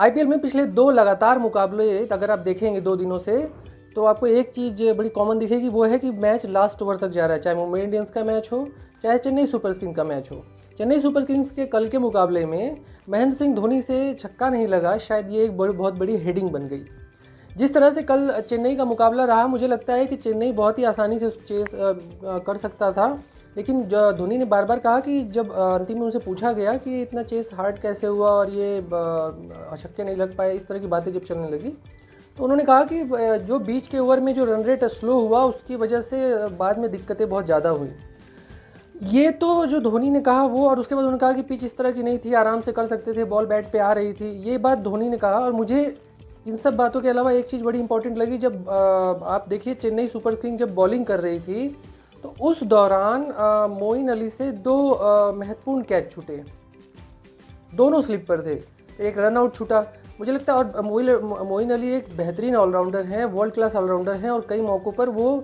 IPL में पिछले 2 लगातार मुकाबले अगर आप देखेंगे 2 दिनों से, तो आपको एक चीज़ बड़ी कॉमन दिखेगी, वो है कि मैच लास्ट ओवर तक जा रहा है, चाहे मुंबई इंडियंस का मैच हो, चाहे चेन्नई सुपर किंग्स का मैच हो। चेन्नई सुपर किंग्स के कल के मुकाबले में महेंद्र सिंह धोनी से छक्का नहीं लगा, शायद ये एक बहुत बड़ी हेडिंग बन गई। जिस तरह से कल चेन्नई का मुकाबला रहा, मुझे लगता है कि चेन्नई बहुत ही आसानी से उस चेस कर सकता था, लेकिन धोनी ने बार बार कहा कि जब अंतिम में उनसे पूछा गया कि इतना चेस हार्ड कैसे हुआ और ये छक्के नहीं लग पाए, इस तरह की बातें जब चलने लगी, तो उन्होंने कहा कि जो बीच के ओवर में जो रन रेट स्लो हुआ, उसकी वजह से बाद में दिक्कतें बहुत ज़्यादा हुई। ये तो जो धोनी ने कहा वो, और उसके बाद उन्होंने कहा कि पिच इस तरह की नहीं थी, आराम से कर सकते थे, बॉल बैट पे आ रही थी, ये बात धोनी ने कहा। और मुझे इन सब बातों के अलावा एक चीज़ बड़ी इंपॉर्टेंट लगी, जब आप देखिए चेन्नई सुपर किंग्स जब बॉलिंग कर रही थी, तो उस दौरान मोइन अली से 2 महत्वपूर्ण कैच छूटे, दोनों स्लिप पर थे, एक रन आउट छूटा। मुझे लगता है, और मोइन अली एक बेहतरीन ऑलराउंडर हैं, वर्ल्ड क्लास ऑलराउंडर हैं, और कई मौक़ों पर वो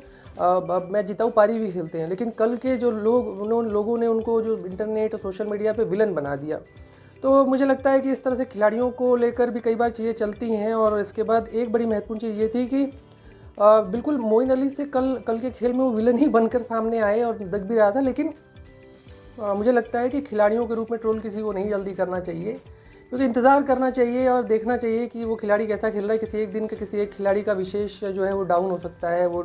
मैच जिताऊ पारी भी खेलते हैं, लेकिन कल के जो लोगों ने उनको जो इंटरनेट और सोशल मीडिया पे विलन बना दिया। तो मुझे लगता है कि इस तरह से खिलाड़ियों को लेकर भी कई बार चीज़ें चलती हैं। और इसके बाद एक बड़ी महत्वपूर्ण चीज़ ये थी कि बिल्कुल मोइन अली से कल के खेल में वो विलन ही बनकर सामने आए, और दग भी रहा था। लेकिन मुझे लगता है कि खिलाड़ियों के रूप में ट्रोल किसी को नहीं जल्दी करना चाहिए, क्योंकि इंतज़ार करना चाहिए और देखना चाहिए कि वो खिलाड़ी कैसा खेल रहा है। किसी एक दिन के किसी एक खिलाड़ी का विशेष जो है वो डाउन हो सकता है, वो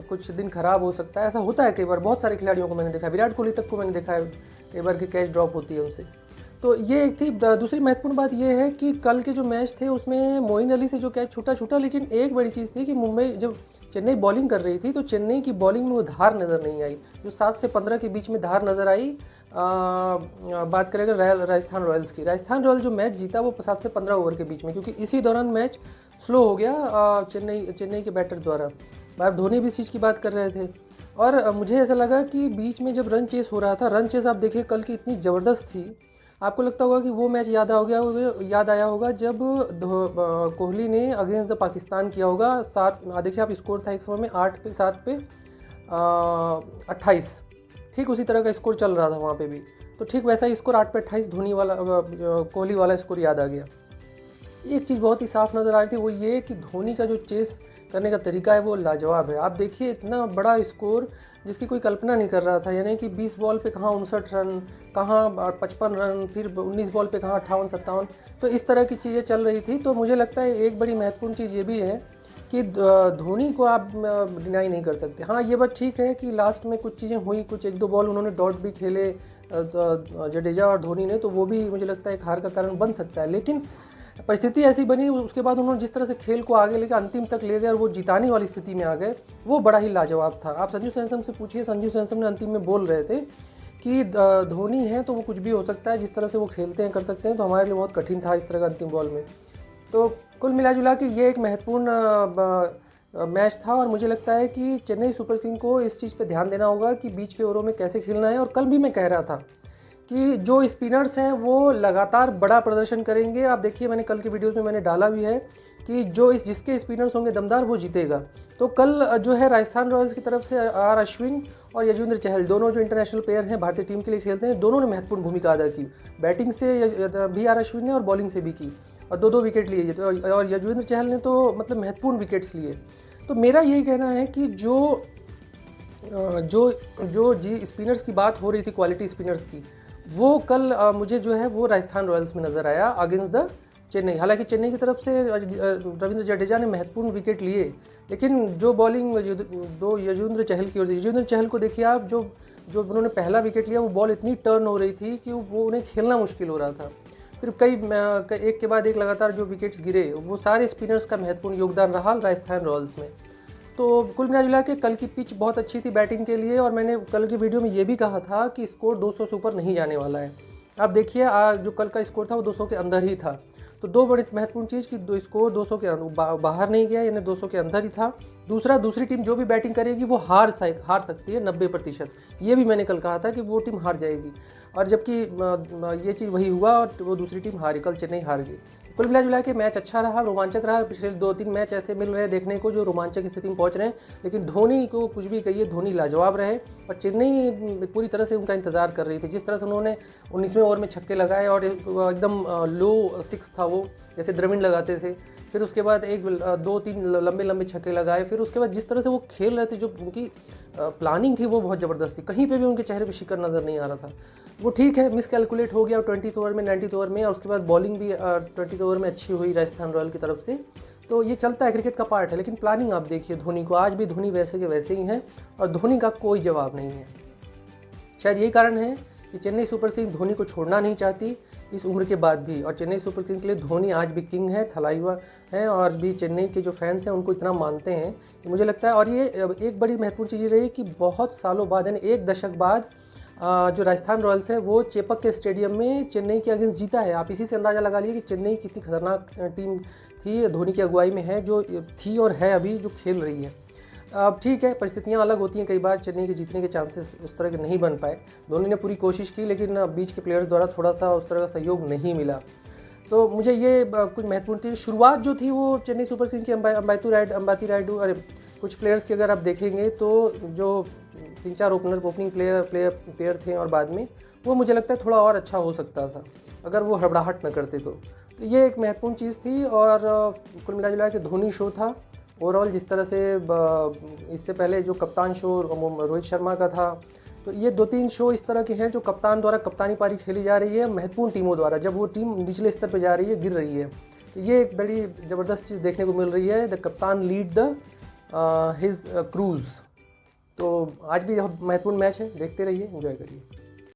कुछ दिन ख़राब हो सकता है, ऐसा होता है कई बार। बहुत सारे खिलाड़ियों को मैंने देखा है, विराट कोहली तक को मैंने देखा है कई बार कि कैच ड्रॉप होती है उनसे। तो ये एक थी। दूसरी महत्वपूर्ण बात ये है कि कल के जो मैच थे उसमें मोइन अली से जो कैच छूटा, लेकिन एक बड़ी चीज़ थी कि जब चेन्नई बॉलिंग कर रही थी, तो चेन्नई की बॉलिंग में वो धार नज़र नहीं आई, जो 7 से 15 के बीच में धार नज़र आई। बात करें अगर राजस्थान रॉयल्स की, राजस्थान रॉयल्स जो मैच जीता वो 7 से 15 ओवर के बीच में, क्योंकि इसी दौरान मैच स्लो हो गया चेन्नई के बैटर द्वारा। बार धोनी भी इस चीज़ की बात कर रहे थे। और मुझे ऐसा लगा कि बीच में जब रन चेस हो रहा था, रन चेस आप देखिए कल की इतनी ज़बरदस्त थी। आपको लगता होगा कि वो मैच याद आया होगा जब कोहली ने अगेंस्ट द पाकिस्तान किया होगा। 7 देखिए आप, स्कोर था एक समय में 8 पे 7 पे 28, ठीक उसी तरह का स्कोर चल रहा था वहाँ पे भी। तो ठीक वैसा ही स्कोर 8 पे 28 धोनी वाला, कोहली वाला स्कोर याद आ गया। एक चीज़ बहुत ही साफ नज़र आ रही थी, वो ये कि धोनी का जो चेस करने का तरीका है वो लाजवाब है। आप देखिए इतना बड़ा स्कोर जिसकी कोई कल्पना नहीं कर रहा था, यानी कि 20 बॉल पे कहाँ 59 रन, कहाँ 55 रन, फिर 19 बॉल पे कहाँ 58-57, तो इस तरह की चीज़ें चल रही थी। तो मुझे लगता है एक बड़ी महत्वपूर्ण चीज़ ये भी है कि धोनी को आप डिनाई नहीं कर सकते। हाँ, ये बात ठीक है कि लास्ट में कुछ चीज़ें हुई, कुछ 1-2 बॉल उन्होंने डॉट भी खेले जडेजा और धोनी ने, तो वो भी मुझे लगता है एक हार का कारण बन सकता है। लेकिन परिस्थिति ऐसी बनी, उसके बाद उन्होंने जिस तरह से खेल को आगे लेकर अंतिम तक ले गए और वो जिताने वाली स्थिति में आ गए, वो बड़ा ही लाजवाब था। आप संजू सैमसन से पूछिए, संजू सैमसन ने अंतिम में बोल रहे थे कि धोनी है तो वो कुछ भी हो सकता है, जिस तरह से वो खेलते हैं कर सकते हैं, तो हमारे लिए बहुत कठिन था इस तरह का अंतिम बॉल में। तो कुल मिला जुला के ये एक महत्वपूर्ण मैच था। और मुझे लगता है कि चेन्नई सुपर किंग्स को इस चीज़ पे ध्यान देना होगा कि बीच के ओवरों में कैसे खेलना है। और कल भी मैं कह रहा था कि जो स्पिनर्स हैं वो लगातार बड़ा प्रदर्शन करेंगे। आप देखिए, मैंने कल की वीडियोस में मैंने डाला भी है कि जिसके स्पिनर्स होंगे दमदार वो जीतेगा। तो कल जो है राजस्थान रॉयल्स की तरफ से आर अश्विन और यजुवेंद्र चहल, दोनों जो इंटरनेशनल प्लेयर हैं, भारतीय टीम के लिए खेलते हैं, दोनों ने महत्वपूर्ण भूमिका अदा की। बैटिंग से भी आर अश्विन ने और बॉलिंग से भी की, और 2-2 विकेट लिए। और यजुवेंद्र चहल ने तो मतलब महत्वपूर्ण विकेट्स लिए। तो मेरा यही कहना है कि जो स्पिनर्स की बात हो रही थी, क्वालिटी स्पिनर्स की, वो कल मुझे जो है वो राजस्थान रॉयल्स में नज़र आया अगेंस्ट द चेन्नई। हालांकि चेन्नई की तरफ से रविंद्र जडेजा ने महत्वपूर्ण विकेट लिए, लेकिन जो बॉलिंग यजुवेंद्र चहल की, और यजुवेंद्र चहल को देखिए आप, जो उन्होंने पहला विकेट लिया, वो बॉल इतनी टर्न हो रही थी कि वो उन्हें खेलना मुश्किल हो रहा था। फिर एक के बाद एक लगातार जो विकेट्स गिरे, वो सारे स्पिनर्स का महत्वपूर्ण योगदान रहा राजस्थान रॉयल्स में। तो कुल मिला जुला के कल की पिच बहुत अच्छी थी बैटिंग के लिए। और मैंने कल की वीडियो में ये भी कहा था कि स्कोर 200 से ऊपर नहीं जाने वाला है। आप देखिए जो कल का स्कोर था वो 200 के अंदर ही था। तो दो बड़ी महत्वपूर्ण चीज़ कि स्कोर 200 के बाहर नहीं गया, यानी 200 के अंदर ही था। दूसरा, दूसरी टीम जो भी बैटिंग करेगी वो हार सकती है 90%। ये भी मैंने कल कहा था कि वो टीम हार जाएगी, और जबकि ये चीज़ वही हुआ और वो दूसरी टीम हारी, कल चेन्नई हार गई। कुल मिला जुला के मैच अच्छा रहा, रोमांचक रहा। पिछले 2-3 मैच ऐसे मिल रहे हैं देखने को जो रोमांचक स्थिति में पहुंच रहे हैं, लेकिन धोनी को कुछ भी कहिए, धोनी लाजवाब रहे और चेन्नई पूरी तरह से उनका इंतजार कर रही थी। जिस तरह से उन्होंने 19वें ओवर में छक्के लगाए और एकदम लो 6 था वो, जैसे द्रविड़ लगाते थे, फिर उसके बाद 2-3 लंबे छक्के लगाए, फिर उसके बाद जिस तरह से वो खेल रहे थे, जो उनकी प्लानिंग थी वो बहुत ज़बरदस्त थी। कहीं पे भी उनके चेहरे पे शिकन नज़र नहीं आ रहा था। वो ठीक है, मिस कैलकुलेट हो गया 20th ओवर में, 90th ओवर में, और उसके बाद बॉलिंग भी 20th ओवर में अच्छी हुई राजस्थान रॉयल की तरफ से। तो ये चलता है, क्रिकेट का पार्ट है। लेकिन प्लानिंग आप देखिए धोनी को, आज भी धोनी वैसे के वैसे ही हैं और धोनी का कोई जवाब नहीं है। शायद यही कारण है कि चेन्नई सुपर किंग्स धोनी को छोड़ना नहीं चाहती इस उम्र के बाद भी, और चेन्नई सुपर किंग्स के लिए धोनी आज भी किंग है, थलाइवा है, और भी चेन्नई के जो फैंस हैं उनको इतना मानते हैं कि मुझे लगता है। और ये एक बड़ी महत्वपूर्ण चीज़ ये रही कि बहुत सालों बाद, यानी 1 दशक बाद, जो राजस्थान रॉयल्स है वो चेपक के स्टेडियम में चेन्नई के अगेंस्ट जीता है। आप इसी से अंदाज़ा लगा लीजिए कि चेन्नई कितनी खतरनाक टीम थी, धोनी की अगुवाई में है, जो थी और है अभी जो खेल रही है। अब ठीक है, परिस्थितियां अलग होती हैं, कई बार चेन्नई के जीतने के चांसेस उस तरह के नहीं बन पाए। धोनी ने पूरी कोशिश की, लेकिन बीच के प्लेयर्स द्वारा थोड़ा सा उस तरह का सहयोग नहीं मिला। तो मुझे ये कुछ महत्वपूर्ण थी। शुरुआत जो थी वो चेन्नई सुपर किंग्स की अंबाती रायडू, अरे कुछ प्लेयर्स की अगर आप देखेंगे तो जो 3-4 ओपनिंग प्लेयर थे, और बाद में वो मुझे लगता है थोड़ा और अच्छा हो सकता था अगर वो हड़बड़ाहट न करते तो ये एक महत्वपूर्ण चीज़ थी। और कुल मिला जुला के धोनी शो था ओवरऑल। जिस तरह से इससे पहले जो कप्तान शो रोहित शर्मा का था, तो ये 2-3 शो इस तरह के हैं जो कप्तान द्वारा कप्तानी पारी खेली जा रही है महत्वपूर्ण टीमों द्वारा, जब वो टीम निचले स्तर पर जा रही है, गिर रही है। तो ये एक बड़ी ज़बरदस्त चीज़ देखने को मिल रही है, द कप्तान लीड द हिज क्रूज़। तो आज भी महत्वपूर्ण मैच है, देखते रहिए, एंजॉय करिए।